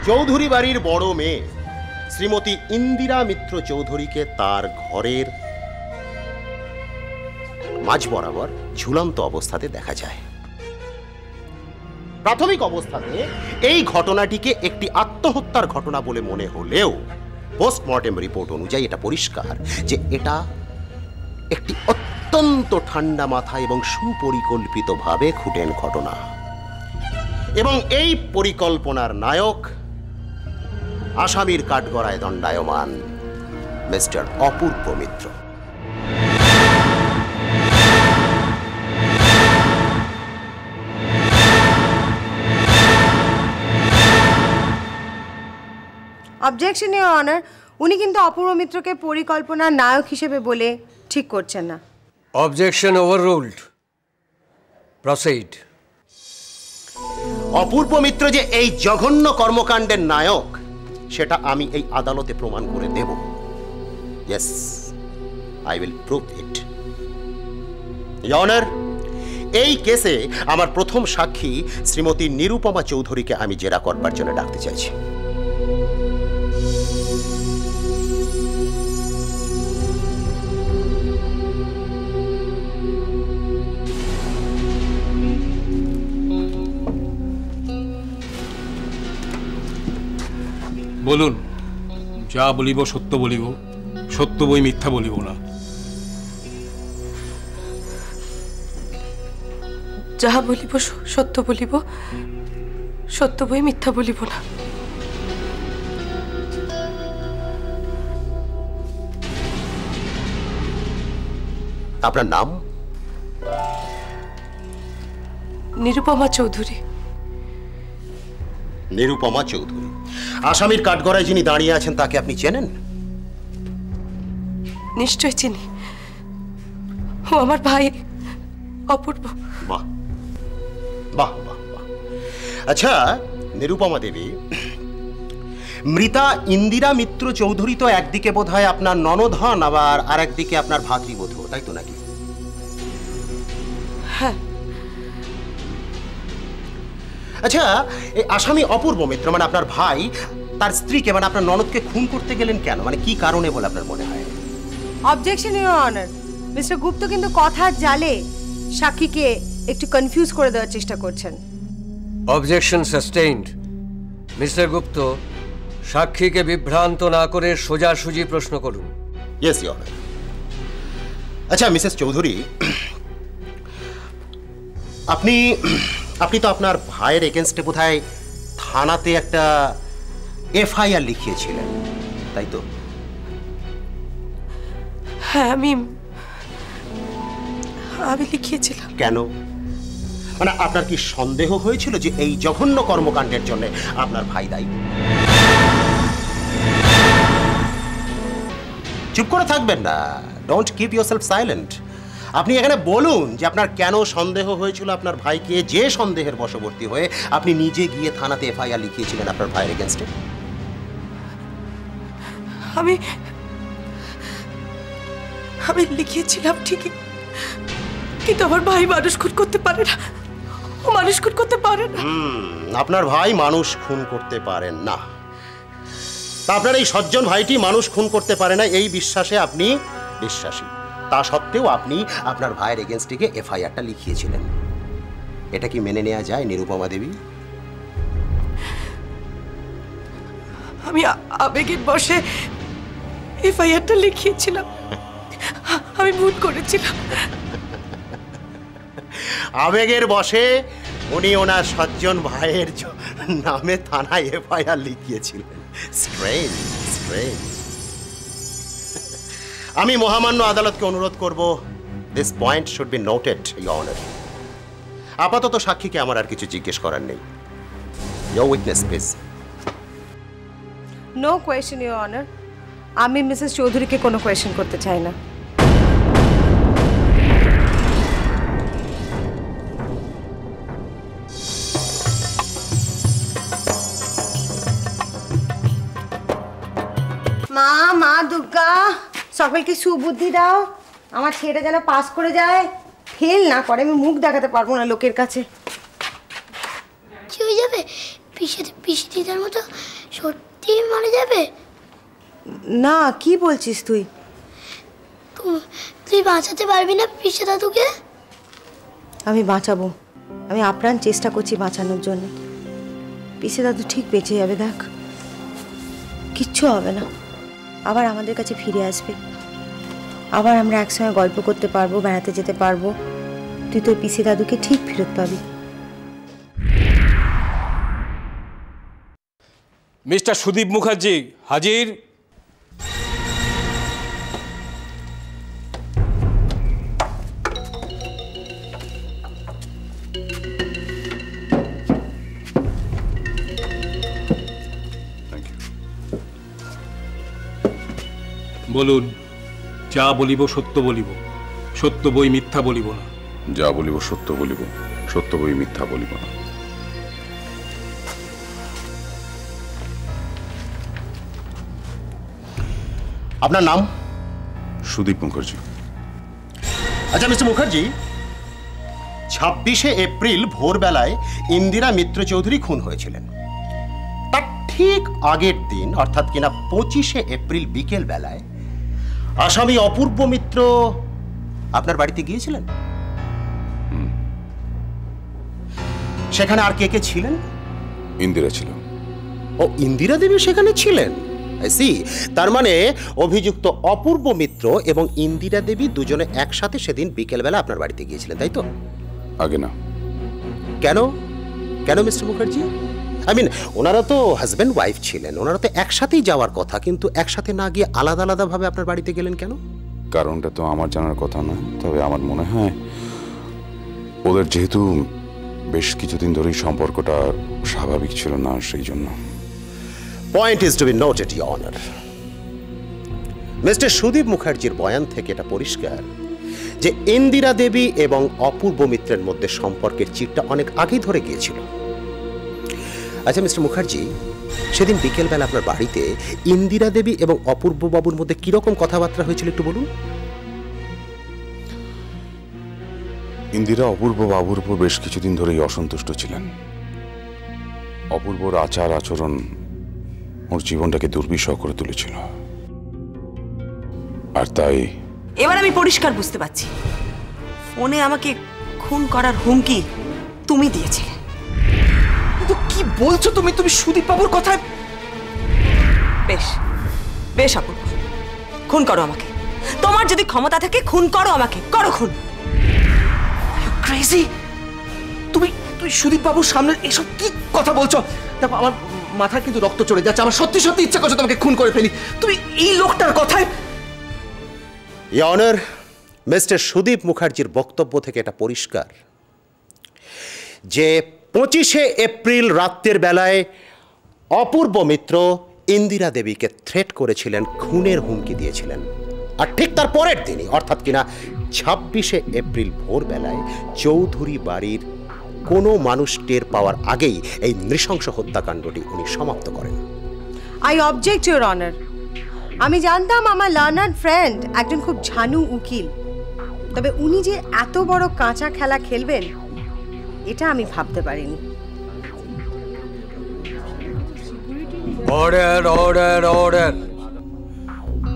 চৌধুরী বাড়ির বড় মেয়ে শ্রীমতী ইন্দিরা মিত্র চৌধুরীকে তার ঘরের মাঝ বরাবর ঝুলন্ত অবস্থাতে দেখা যায়। প্রাথমিক অবস্থাতে এই ঘটনাটিকে একটি আত্মহত্যার ঘটনা বলে মনে হলেও পোস্টমর্টেম রিপোর্ট অনুযায়ী এটা পরিষ্কার যে এটা একটি অত্যন্ত ঠান্ডা মাথা এবং সুপরিকল্পিতভাবে খুঁটেন ঘটনা, এবং এই পরিকল্পনার নায়ক আসামির কাঠগড়ায় দণ্ডায়মান mister Apurba Mitra. Objection your honour, উনি কিন্তু অপূর্ব মিত্রকে পরিকল্পনার নায়ক হিসেবে বলে ঠিক করছেন না। Objection overruled. প্রসিড। অপূর্ব মিত্র যে এই জঘন্য কর্মকাণ্ডের নায়ক সেটা আমি এই আদালতে প্রমাণ করে দেব। Yes, I will prove it. Your honour, এই কেসে আমার প্রথম সাক্ষী শ্রীমতী নিরুপমা চৌধুরীকে আমি জেরা করবার জন্য ডাকতে চাইছি। বলুন, যা বলিব সত্য বলিব, সত্য বই মিথ্যা বলিব না। যা বলিব সত্য বলিব, সত্য বই মিথ্যা বলিব না। আপনার নাম? নিরুপমা চৌধুরী। নিরুপমা চৌধুরী। আসামির কাঠগড়ায় যিনি দাঁড়িয়ে আছেন তাকে আপনি চেনেন? নিশ্চয় চিনি, ও আমার ভাই অপূর্ব। বাহ বাহ বাহ বাহ। আচ্ছা নিরুপমা দেবী, মৃতা ইন্দিরা মিত্র চৌধুরী তো একদিকে বোধ হয় আপনার ননদ হন, আবার আর একদিকে আপনার ভাতৃবধূ, তাই তো নাকি? হ্যাঁ। আচ্ছা, এই আসামি অপূর্ব মিত্র মানে আপনার ভাই তার স্ত্রীকে মানে আপনার ননদকে খুন করতে গেলেন কেন? মানে কি কারণে বলে আপনার মনে হয়? অবজেকশন ইওর অনার, মিস্টার গুপ্ত কিন্তু কথার জালে সাক্ষীকে একটু কনফিউজ করে দেওয়ার চেষ্টা করছেন। Objection sustained. মিস্টার গুপ্ত, সাক্ষীকে বিভ্রান্ত না করে সোজাসুজি প্রশ্ন করুন। Yes your honour. আচ্ছা মিসেস চৌধুরী, আপনি তো আপনার ভাইয়ের এগেনস্টে বোধহয় থানাতে একটা এফআইআর লিখিয়েছিলেন, তাই তো? হ্যাঁ, আমি লিখিয়েছিলাম। কেন? মানে আপনার কি সন্দেহ হয়েছিল যে এই জঘন্য কর্মকাণ্ডের জন্য আপনার ভাই দায়ী? চুপ করে থাকবেন না, ডোন্ট কিপ ইয়োরসেলফ সাইলেন্ট। আপনি এখানে বলুন যে আপনার কেন সন্দেহ হয়েছিল আপনার ভাইকে, যে সন্দেহের বশবর্তী হয়ে আপনি নিজে গিয়ে থানাতে এফআইআর লিখিয়েছিলেন আপনার ভাইয়ের এগেনস্টে। আমি লিখিয়েছিলাম ঠিকই, কিন্তু আমার ভাই মানুষ খুন করতে পারে না। ও মানুষ খুন করতে পারে না। আপনার ভাই মানুষ খুন করতে পারেন না, আপনার এই সজ্জন ভাইটি মানুষ খুন করতে পারে না এই বিশ্বাসে আপনি বিশ্বাসী। তা সত্ত্বেও আপনি আপনার ভাইয়ের এগেনস্টে এফআইআরটা লিখিয়েছিলেন, এটা কি মেনে নেওয়া যায় নিরুপমা দেবী? আমি আবেগের বশে এফআইআরটা লিখিয়েছিলাম, আমি ভুল করেছিলাম। আবেগের বশে উনি ওনার সজ্জন ভাইয়ের নামে থানায় এফআইআর লিখিয়েছিলেন। Strange strange. আমি মহামান্য আদালতকে অনুরোধ করব, this point should be noted your honour. আপাতত সাক্ষীকে আমার আর কিছু জিজ্ঞেস করার নেই। Your witness please. No question your honour, আমি মিসেস চৌধুরীকে কোনো কোয়েশ্চেন করতে চাই না। মা মা দুর্গা, সকলকে সুবুদ্ধি দাও, আমার ছেলেটা যেন পাস করে যায়, ফেল না করে। আমি মুখ দেখাতে পারবো না লোকের কাছে। কি হয়ে যাবে? পিসি দিদার মতো সত্যি মারা যাবে? না, কি বলছিস তুই? তুই বাঁচাতে পারবি না পিসি দাদুকে? আমি বাঁচাবো, আমি আপ্রাণ চেষ্টা করছি বাঁচানোর জন্য। পিসি দাদু ঠিক বেঁচে যাবে, দেখ, কিচ্ছু হবে না। আবার আমাদের কাছে ফিরে আসবে, আবার আমরা একসঙ্গে গল্প করতে পারবো, বেড়াতে যেতে পারবো। তুই তোর পিসি দাদুকে ঠিক ফেরত পাবি। মিস্টার সুদীপ মুখার্জি হাজির। বলুন, যা বলিব সত্য বলিব, সত্য বই মিথ্যা বলিব না। যা বলিব সত্য বলিব, সত্য বই মিথ্যা বলিব না। আপনার নাম? সুদীপ মুখার্জি। আচ্ছা মিস্টার মুখার্জি, 26শে এপ্রিল ভোরবেলায় ইন্দিরা মিত্র চৌধুরী খুন হয়েছিলেন। তার ঠিক আগের দিন অর্থাৎ কিনা 25শে এপ্রিল বিকেল বেলায় আসামি অপূর্ব মিত্র আপনার বাড়িতে গিয়েছিলেন। সেখানে আর কে কে ছিলেন? ইন্দিরা ছিল। ও, ইন্দিরা দেবী সেখানে ছিলেন। সি, তার মানে অভিযুক্ত অপূর্ব মিত্র এবং ইন্দিরা দেবী দুজনে একসাথে সেদিন বিকেলবেলা আপনার বাড়িতে গিয়েছিলেন, তাই তো? আগে না। কেন কেন মিস্টার মুখার্জি? আই মিন, ওনারা তো হাজব্যান্ড ওয়াইফ ছিলেন, ওনারা তো একসাথেই যাওয়ার কথা, কিন্তু একসাথে না গিয়ে আলাদা আলাদাভাবে আপনার বাড়িতে গেলেন কেন? কারণটা তো আমার জানার কথা নয়, তবে আমার মনে হয় ওদের যেহেতু বেশ কিছুদিন ধরেই সম্পর্কটা স্বাভাবিক ছিল না, সেই জন্য। Point is to be noted, your honour. Mister Sudip মুখার্জির বয়ান থেকে এটা পরিষ্কার যে ইন্দিরা দেবী এবং অপূর্ব মিত্রের মধ্যে সম্পর্কের চিরটা অনেক আগেই ধরে গিয়েছিল। আচ্ছা মিস্টার মুখার্জি, সেদিন বিকেলবেলা আপনার বাড়িতে ইন্দিরা দেবী এবং অপূর্ব বাবুর মধ্যে কিরকম কথাবার্তা হয়েছিল একটু বলুন। ইন্দিরা অপূর্ব বাবুর উপর বেশ কিছুদিন ধরেই অসন্তুষ্ট ছিলেন। অপূর্বর আচার আচরণ ওর জীবনটাকে দুর্বিষহ করে তুলেছিল, আর তাই এবার আমি পরিষ্কার বুঝতে পারছি, ফোনে আমাকে খুন করার হুমকি তুমি দিয়েছিলে। কিন্তু কি বলছো তুমি? তুমি সুদীপ বাবুর কথায়? বেশ বেশ অপূর্ব, খুন করো আমাকে। তোমার যদি ক্ষমতা থাকে খুন করো আমাকে, করো খুন। ক্রেজি! তুমি তুই সুদীপ বাবুর সামনে এসব কি কথা বলছো? দেখো, আমার মাথায় কিন্তু রক্ত চলে যাচ্ছে, আমার সত্যি সত্যি ইচ্ছে করছে তোমাকে খুন করে ফেলি। তুমি এই লোকটার কথায়? ইওর অনার, মিস্টার সুদীপ মুখার্জির বক্তব্য থেকে এটা পরিষ্কার যে 25শে এপ্রিল রাতের বেলায় অপূর্ব মিত্র ইন্দিরা দেবীকে থ্রেট করেছিলেন, খুনের হুমকি দিয়েছিলেন। আর ঠিক তার পরের দিনই অর্থাৎ কিনা 26শে এপ্রিল ভোরবেলায় চৌধুরী বাড়ির কোনো মানুষ টের পাওয়ার আগেই এই নৃশংস হত্যাকাণ্ডটি উনি সমাপ্ত করেন। I object, your honour. আমি জানতাম আমার লার্নার্ড ফ্রেন্ড একজন খুব ঝানু উকিল, তবে উনি যে এত বড় কাঁচা খেলা খেলবেন এটা আমি ভাবতে পারিনি। Order order order.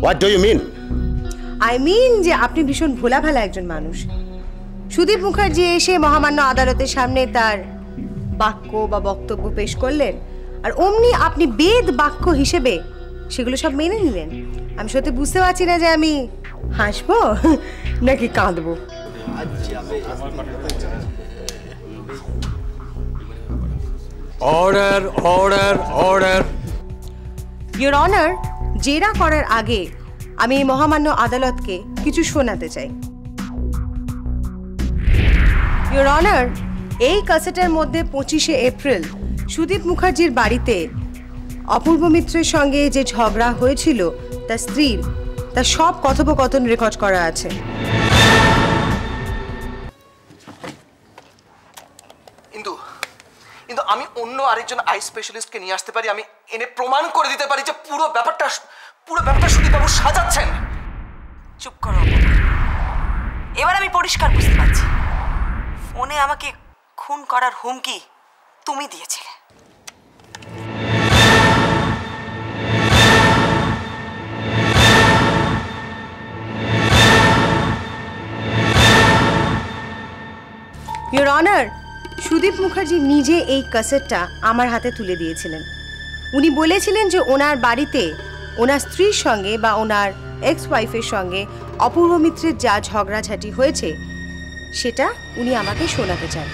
What do you mean? I mean যে আপনি ভীষণ ভোলাভালা একজন মানুষ। সুদীপ মুখার্জি এসে মহামান্য আদালতের সামনে তার বাক্য বা বক্তব্য পেশ করলেন, আর অমনি আপনি বেদ বাক্য হিসেবে সেগুলো সব মেনে নিলেন। আমি সত্যি বুঝতে পারছি না যে আমি হাসবো নাকি কাঁদবো। Order order order. Your honour, জেরা করার আগে আমি মহামান্য আদালতকে কিছু শোনাতে চাই। ইওর অনার, এই ক্যাসেটের মধ্যে 25শে এপ্রিল সুদীপ মুখার্জির বাড়িতে অপূর্ব মিত্রের সঙ্গে যে ঝগড়া হয়েছিল তার স্ত্রীর, তার সব কথোপকথন রেকর্ড করা আছে। কিন্তু আমি অন্য আরেকজন আই স্পেশালিস্টকে নিয়ে আসতে পারি, আমি এনে প্রমাণ করে দিতে পারি যে পুরো ব্যাপারটা সুদীপ বাবু সাজাচ্ছেন। চুপ করো। এবার আমি পরিষ্কার বুঝতে পারছি, ফোনে আমাকে খুন করার হুমকি তুমি দিয়েছিলে। ইওর অনার, সুদীপ মুখার্জি নিজে এই ক্যাসেটটা আমার হাতে তুলে দিয়েছিলেন। উনি বলেছিলেন যে ওনার বাড়িতে ওনার স্ত্রীর সঙ্গে বা ওনার এক্স ওয়াইফের সঙ্গে অপূর্ব মিত্রের যা ঝগড়াঝাটি হয়েছে সেটা উনি আমাকে শোনাতে চান,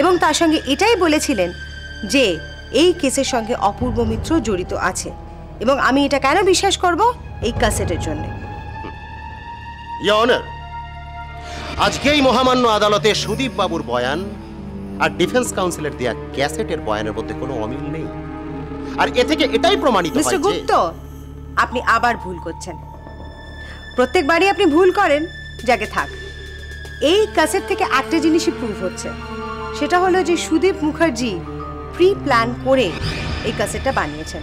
এবং তার সঙ্গে এটাই বলেছিলেন যে এই কেসের সঙ্গে অপূর্ব মিত্র জড়িত আছে, এবং আমি এটা কেন বিশ্বাস করব? এই ক্যাসেটের জন্য। ইওর অনার, আজকেই মহামান্য আদালতে সুদীপ বাবুর বয়ান আর ডিফেন্স কাউন্সিলের দেয়া ক্যাসেটের বয়ানের মধ্যে কোনো অমিল নেই। আর এ থেকে এটাই প্রমাণিত হয় মিস্টার যে গুপ্ত, আপনি আবার ভুল করছেন। প্রত্যেকবারই আপনি ভুল করেন। যাকে থাক, এই ক্যাসেট থেকে একটা জিনিসই প্রুভ হচ্ছে, সেটা হলো যে সুদীপ মুখার্জি প্রি প্ল্যান করে এই ক্যাসেটটা বানিয়েছেন।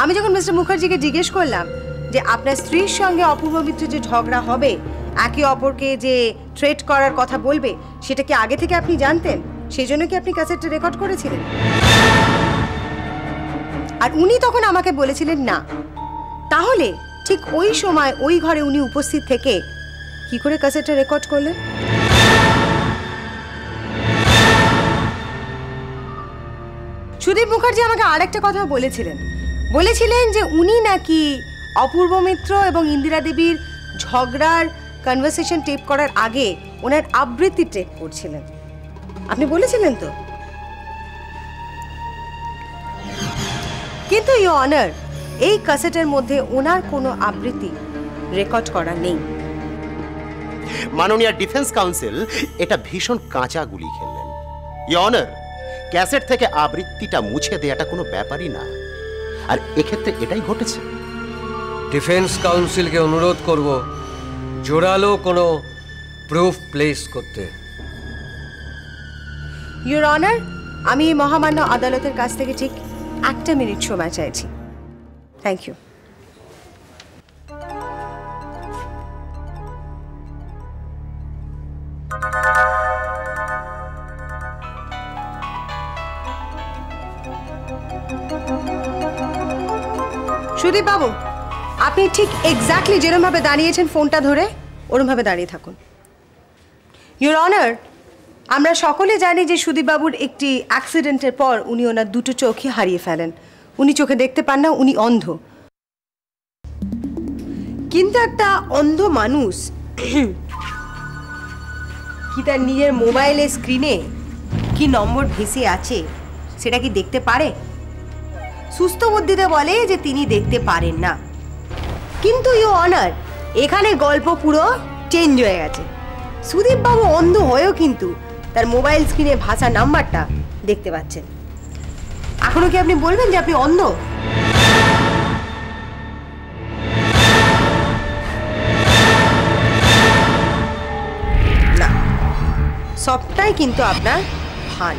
আমি যখন মিস্টার মুখার্জিকে জিজ্ঞেস করলাম যে আপনার স্ত্রীর সঙ্গে অপূর্ব মিত্রের যে ঝগড়া হবে, একে অপরকে যে থ্রেট করার কথা বলবে, সেটা কি আগে থেকে আপনি জানতেন? সেই জন্য কি আপনি ক্যাসেটটা রেকর্ড করেছিলেন? আর উনি তখন আমাকে বলেছিলেন না। তাহলে ঠিক ওই সময় ওই ঘরে উনি উপস্থিত থেকে কি করে ক্যাসেটটা রেকর্ড করলেন? সুদীপ মুখার্জি আমাকে আরেকটা কথা বলেছিলেন যে উনি নাকি অপূর্ব মিত্র এবং ইন্দিরা দেবীর ঝগড়ার কনভারসেশন টেপ করার আগে ওনার আবৃত্তি টেপ করছিলেন। আপনি বলেছিলেন তো? কিন্তু ইওর অনার, এই ক্যাসেটের মধ্যে ওনার কোনো আবৃত্তি রেকর্ড করা নেই। মাননীয় ডিফেন্স কাউন্সিল এটা ভীষণ কাঁচা গুলি খেললেন। ইওর অনার, ক্যাসেট থেকে আবৃত্তিটা মুছে দেওয়াটা কোনো ব্যাপারই না, আর এক্ষেত্রে এটাই ঘটেছে। ডিফেন্স কাউন্সিলকে অনুরোধ করব জোরালো কোনো প্রুফ প্লেস করতে। ইওর অনার, আমি এই মহামান্য আদালতের কাছ থেকে ঠিক 1 মিনিট সময় চাইছি। Thank you. সুদীপ বাবু, আপনি ঠিক এক্স্যাক্টলি যেরকমভাবে দাঁড়িয়েছেন ফোনটা ধরে, ওরমভাবে দাঁড়িয়ে থাকুন। ইওর অনার, আমরা সকলে জানি যে সুদীপ বাবুর একটি অ্যাক্সিডেন্টের পর উনি ওনার দুটো চোখই হারিয়ে ফেলেন। উনি চোখে দেখতে পান না, উনি অন্ধ। কিন্তু একটা অন্ধ মানুষ কি তার নিজের মোবাইলের স্ক্রিনে কি নম্বর ভেসে আছে সেটা কি দেখতে পারে? সুস্থ বুদ্ধিতে বলে যে তিনি দেখতে পারেন না। কিন্তু ইওর অনার, এখানে গল্প পুরো চেঞ্জ হয়ে গেছে। সুদীপ বাবু অন্ধ হয়েও কিন্তু তার মোবাইল স্ক্রিনে ভাষা নাম্বারটা দেখতে পাচ্ছেন। এখনো কি আপনি বলবেন যে আপনি অন্ধ? না, সবটাই কিন্তু আপনার ভান।